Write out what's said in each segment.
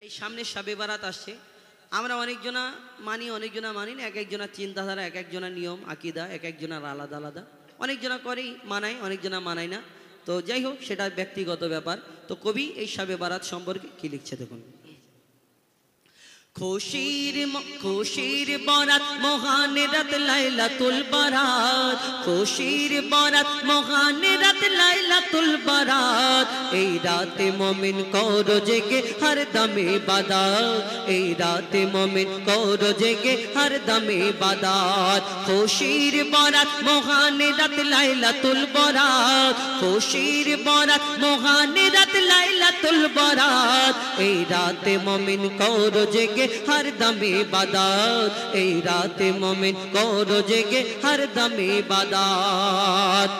এই সামনে শবে বারাত আসছে। আমরা অনেকজনা মানি, অনেকজনা মানি না। এক একজনের চিন্তাধারা, এক একজনের নিয়ম আকিদা এক একজনের আলাদা আলাদা। অনেকজনা করেই মানায়, অনেকজনা মানায় না। তো যাই হোক, সেটা ব্যক্তিগত ব্যাপার। তো কবি এই শবে বারাত সম্পর্কে কি লিখছে দেখুন। খুশির বরাত মহান রাত লাইলাতুল বারাত, খুশির বরাত মহান রাত লাইলাতুল বারাত। এই রাতে মুমিন করো জেগে হর দমে ইবাদত, এই রাতে মুমিন করো জেগে হর দমে ইবাদত। খুশির বরাত মহান রাত লাইলাতুল বারাত, খুশির বরাত মহান রাত লাইলাতুল বারাত। এই রাতে মুমিন করো জেগে हर दम इबादत, এই রাতে মুমিন করো জেগে হর দম ইবাদত।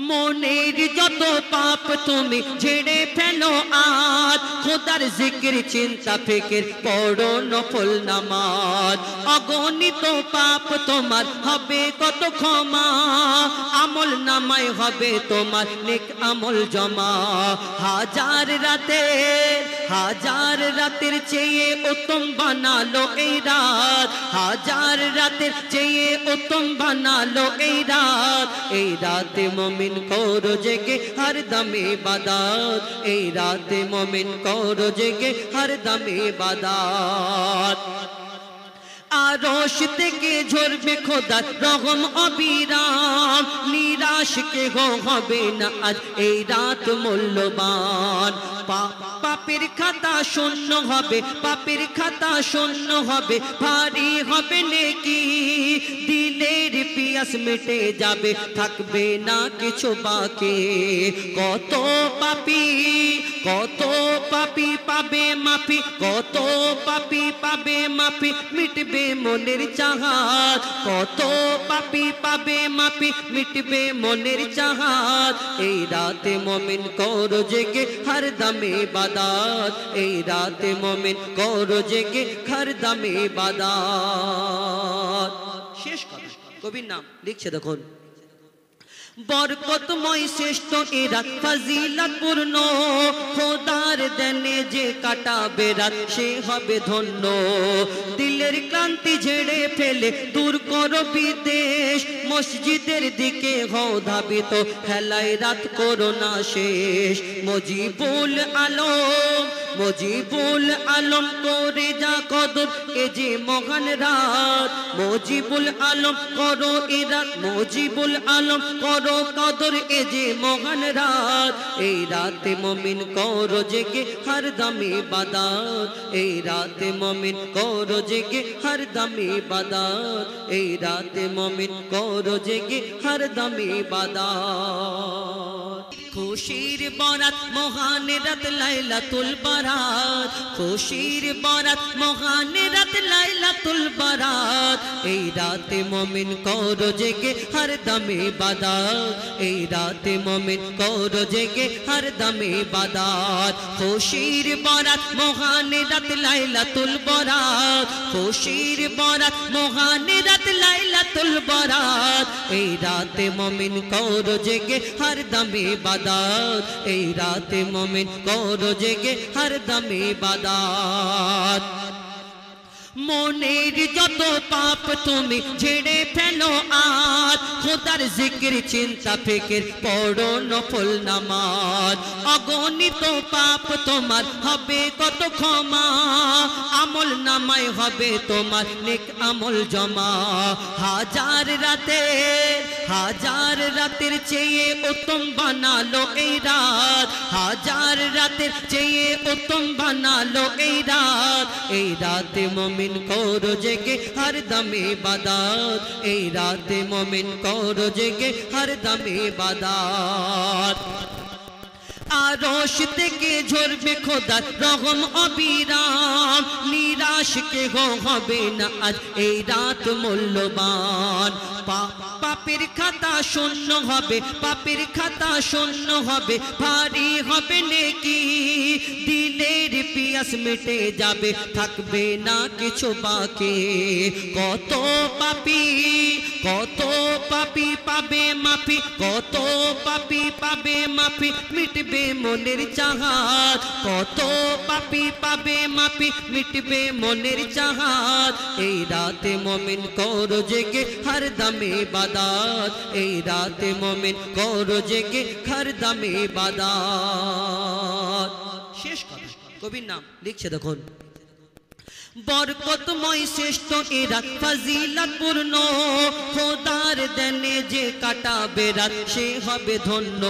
মনের যত পাপ তুমি ঝেড়ে ফেলো আজ, খোদার জিকির চিন্তা ফিকির পড়ো নফল নামাজ। অগণিত পাপ তোমার হবে কত ক্ষমা, আমল নামায় হবে তোমার নেক আমল জমা। হাজার রাতের চেয়ে উত্তম বানালো এই রাত, হাজার রাতের চেয়ে উত্তম বানালো এই রাত। এই রাতে মুমিন করো জেগে হর দম ইবাদত, এই রাতে মুমিন করো জেগে হর দম ইবাদত। আরশ থেকে ঝরবে খোদার রহম অবিরাম, নিরাশ কেহ হবে না আজ এই রাত মূল্যবান। পাপের খাতা শূন্য হবে, পাপের খাতা শূন্য হবে, ভারী হবে নেকি। দিলের পিয়াস মিটে যাবে, থাকবে না কিছু বাকি। কত পাপী পাবে মাফি, কত পাপী পাবে মাফি, মিটবে মনের চাহাত। কত পাপী পাবে মাফি, মিটবে মনের চাহাত। এই রাতে মুমিন করো জেগে হর দম ইবাদত, এই রাতে মুমিন করো জেগে হর দম ইবাদত। শেষ কথা, কবির নাম লিখছে দেখুন। বরকতময় শ্রেষ্ঠ এ রাত ফজিলত পূর্ণ, খোদার দেনে যে কাটাবে রাত সে হবে ধন্য। দিলের ক্লান্তি ঝেড়ে ফেলে দূর করো বিদেশ, মসজিদের দিকে হও ধাবিত, হেলায় রাত করো না শেষ। মুজিবুল আলম করে যা কদর এ যে মহান রাত। মুজিবুল আলম করো এ রাত, মুজিবুল আলম করো কদর এ যে মহান রাত। এই রাতে মুমিন করো জেগে হর দম ইবাদত, এই রাতে মুমিন করো জেগে হর দম ইবাদত, এই রাতে মুমিন করো জেগে হর দম ইবাদত। খুশির বরাত মহান রাত লাইলাতুল বারাত, খুশির বরাত মহান রাত লাইলাতুল বারাত। এই রাতে মুমিন করো জেগে হর দম ইবাদত, এই রাতে মুমিন করো জেগে হর দম ইবাদত। খুশির বরাত মহান রাত লাইলাতুল বারাত, খুশির বরাত মহান রাত লাইলাতুল বারাত। এই রাতে মুমিন করো জেগে হর দম ইবাদত, এই রাতে মুমিন করো জেগে হর দম ইবাদত। মনের যত পাপ তুমি ঝেড়ে ফেলো আজ, খোদার জিকির চিন্তা ফিকির পড়ো নফল নামাজ। অগণিত পাপ তোমার হবে কত ক্ষমা, আমল নামায় হবে তোমার নেক আমল জমা। হাজার রাতের চেয়ে উত্তম বানালো এই রাত, হাজার রাতের চেয়ে উত্তম বানালো এই রাত। এই রাতে মুমিন করো জেগে হর দম ইবাদত, এই রাতে মুমিন করো জেগে হর দম ইবাদত। আরশ থেকে ঝরবে খোদার রহম অবিরাম, নিরাশ কেহ হবে না আজ এই রাত মূল্যবান। পাপের খাতা শূন্য হবে, পাপের খাতা শূন্য হবে, ভারী হবে নেকি। দিলের পিয়াস মিটে যাবে, থাকবে না কিছু বাকি। কত কত পাপী পাবে মাফি, কত পাপী পাবে মাফি, মিটবে মনের চাহাত। কত পাপী পাবে মাফি, মিটবে মনের চাহাত। এই রাতে মুমিন করো জেগে হর দমে ইবাদত, এই রাতে মুমিন করো জেগে হর দমে ইবাদত। শেষ কথা, কবির নাম লিখছে দেখুন। বরকতময় শ্রেষ্ঠ এ রাত ফজিলত পূর্ণ, খোদার দেনে যে কাটাবে রাত সে হবে ধন্য।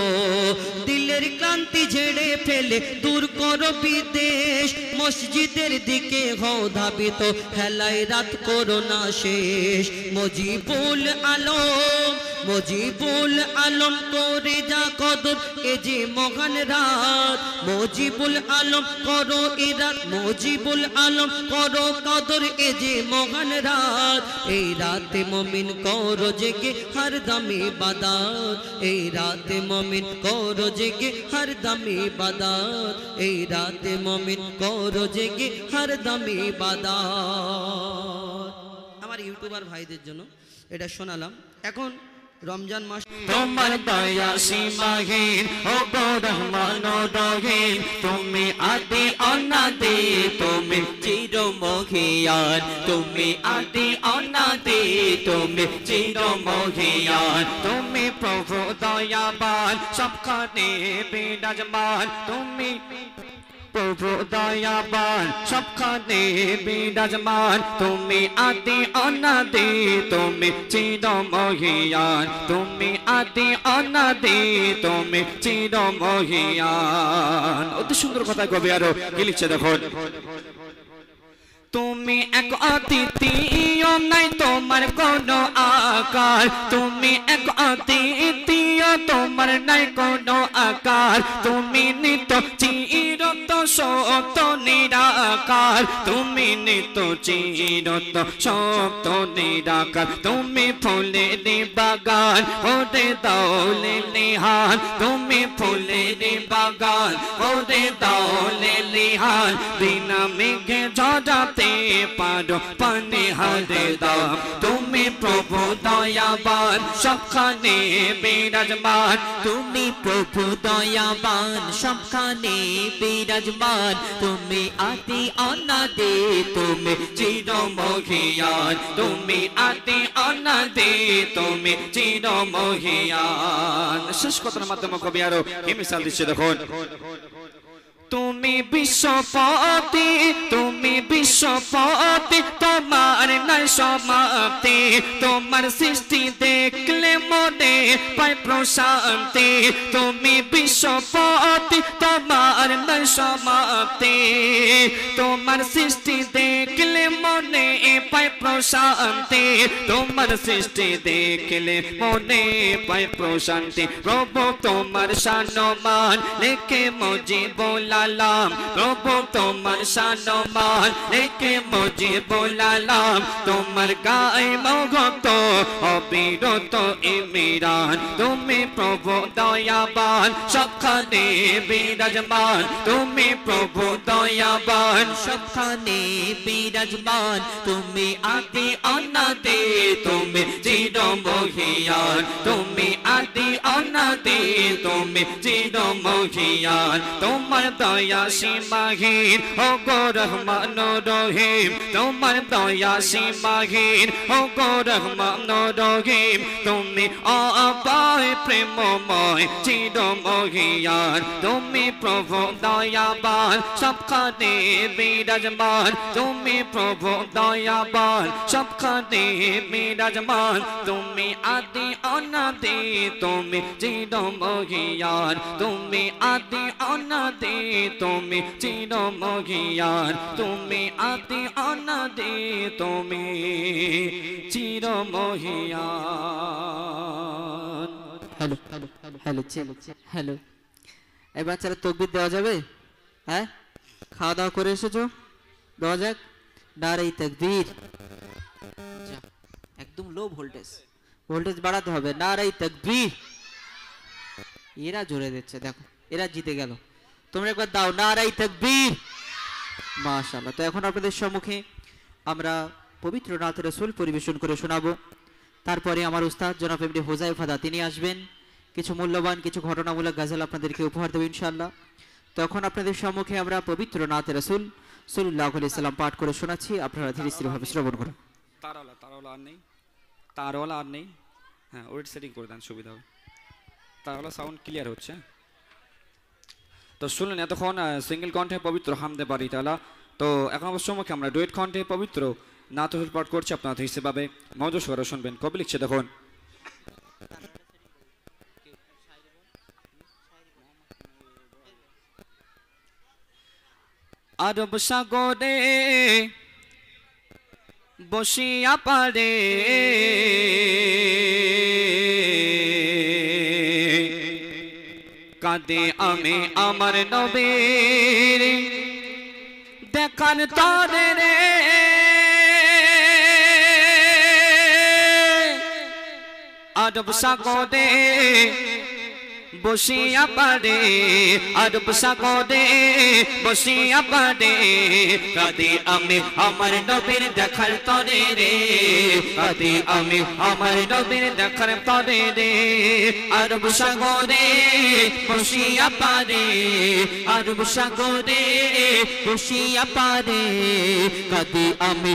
দিলের ক্লান্তি ঝেড়ে ফেলে দূর করো বিদেশ, মসজিদের দিকে হও ধাবিত, হেলায় রাত করো না শেষ। মুজিবুল আলম, মুজিবুল আলম করে যা কদর এ যে মহান রাত। মুজিবুল আলম করো এ রাত, মুজিবুল আলম করো কদর এ যে মহান রাত। এই রাতে মুমিন করো জেগে হর দমে ইবাদত, এই রাতে মুমিন করো জেগে হর দমে ইবাদত, এই রাতে মুমিন করো জেগে হর দমে ইবাদত। আমার ইউটিউবার ভাইদের জন্য এটা শোনালাম। এখন রমজান মাস, তোমার দয়া সীমাহীন ও গো রহমান রহিম, তুমি আদি অনাদি, তুমি চিরমহিয়ান, তুমি আদি অনাদি, তুমি চিরমহিয়ান। তুমি প্রভু দয়াবান, সবখানে বিরাজমান, তুমি প্রভু দয়াবান, সবখানে বিরাজমান। তুমি আদি অনাদি, তুমি চিরমহিয়ান, তুমি আদি অনাদি, তুমি চিরমহিয়ান। অতি সুন্দর কথা কবি আরো কি লিখছে দেখুন। তুমি এক অদ্বিতীয়, নাই তোমার কোনো আকার, তুমি এক অদ্বিতীয়, তোমার নাই কোনো আকার। তুমি নিত্য চিরত সত্য নিরাকার, তুমি নিত্য চিরত সত্য নিরাকার। তুমি ফুলের বাগান ওরে দাওলে নিহান, তুমি ফুলের বাগান ওরে দাওলে নিহান। বিনা মেঘে ঝরাতে পারো পানি হারে দাম, তুমি প্রভু দয়াবান, সবখানে বিরাজমান। তুমি প্রভু দয়াবান, সবখানে বিরাজমান। তুমি আদি অনাদি, তুমি চিরমহিয়ান, তুমি আদি অনাদি, তুমি চিরমহিয়ান। শেষ কথার মাধ্যমে কবি আরো কি মিসাল দিচ্ছে দেখুন। তুমি বিশ্বপতি, তুমি বিশ্বপতি, তোমার নাই সমাপ্তি। তোমার সৃষ্টি দেখলে মনে পায় প্রশান্তি। তুমি বিশ্বপতি, তোমার নাই সমাপ্তি। তোমার সৃষ্টি দেখলে মনে পায় প্রশান্তি। তোমার সৃষ্টি দেখলে মনে পায় প্রশান্তি। প্রভু তোমার শানমান লেখে মুজিবুল আলম, প্রভু তোমার শানমান লেখে মুজিবুল আলম। তোমার গায়ে মগত অবিরত ইমরান, তুমি প্রভু দয়াবান, সবখানে বিরাজমান। তুমি প্রভু দয়াবান, সবখানে বিরাজমান। তুমি আদি অনাদি, তুমি চিরমহিয়ান, তুমি আদি অনাদি, তুমি চিরমহিয়ান। তোমার দয়া সীমাহীন ও গো রহমান রহিম, তোমার দয়া সীমাহীন ও গো রহমান রহিম। তুমি অপায় প্রেমময় চিরমহিয়ান, তুমি প্রভু দয়াবান, সবখানে বিরাজমান। তুমি প্রভু দয়াবান, সবখানে বিরাজমান। তুমি আদি অনাদি, তুমি চিরমহিয়ান, তুমি আদি অনাদি, তুমি চিরমহিয়ান। তুমি আদি অনাদি, তুমি চিরমহিয়ান। হ্যালো হ্যালো হ্যালো, এই বাচ্চারা তকবির দেওয়া যাবে? হ্যাঁ, খাওয়া দাওয়া করে এসেছো? দেওয়া যাক। নারে তাকবীর, একদম লো ভোল্টেজ, ভোল্টেজ বাড়াতে হবে। নারে তাকবীর। এরা জোরে দিচ্ছে, দেখো এরা জিতে গেল। তোমরা একবার দাও নারে তাকবীর। মাশাআল্লাহ। তো এখন আপনাদের সম্মুখে আমরা পবিত্র নাতে রাসূল পরিবেশন করে শোনাবো। তারপরে আমার উস্তাদ জনাব এমডি হোজাইফা দা তিনি আসবেন, কিছু মূল্যবান কিছু ঘটনামূলক গজল আপনাদেরকে উপহার দেব ইনশাআল্লাহ। তখন আপনাদের সম্মুখে আমরা পবিত্র নাতে রাসূল সাল্লাল্লাহু আলাইহি সাল্লাম পাঠ করে শোনাচ্ছি, আপনারা ধীরে স্থিরভাবে শ্রবণ করুন। তারওয়ালা আর নেই, তারওয়ালা আর নেই। হ্যাঁ, ওয়েট সেটিং করে দেন, সুবিধা হবে। তারওয়ালা সাউন্ড ক্লিয়ার হচ্ছে। তো শুনলেন এতক্ষণ সিঙ্গেল কণ্ঠে পবিত্র হামদে বারি তাআলা। তো এখন অবশ্য সম্মুখে আমরা ডুয়েট কণ্ঠে পবিত্র নাত রাসূল পাঠ করছি, আপনারা হিসেবে মনোযোগ সহকারে শুনবেন। কবি লিখছে দেখুন, আরব সাগরে বসিয়া পারে কাঁদে আমি আমার নবীর দেখার তরে রে, আরব সাগরে বসিয়া পারে, আরব সাগরে বসিয়া পারে কাঁদে আমি আমার নবীর দেখার তরে রে, কাঁদে আমি আমার নবীর দেখার তরে রে। আরব সাগরে বসিয়া পারে, আরব সাগরে বসিয়া পারে কাঁদে আমি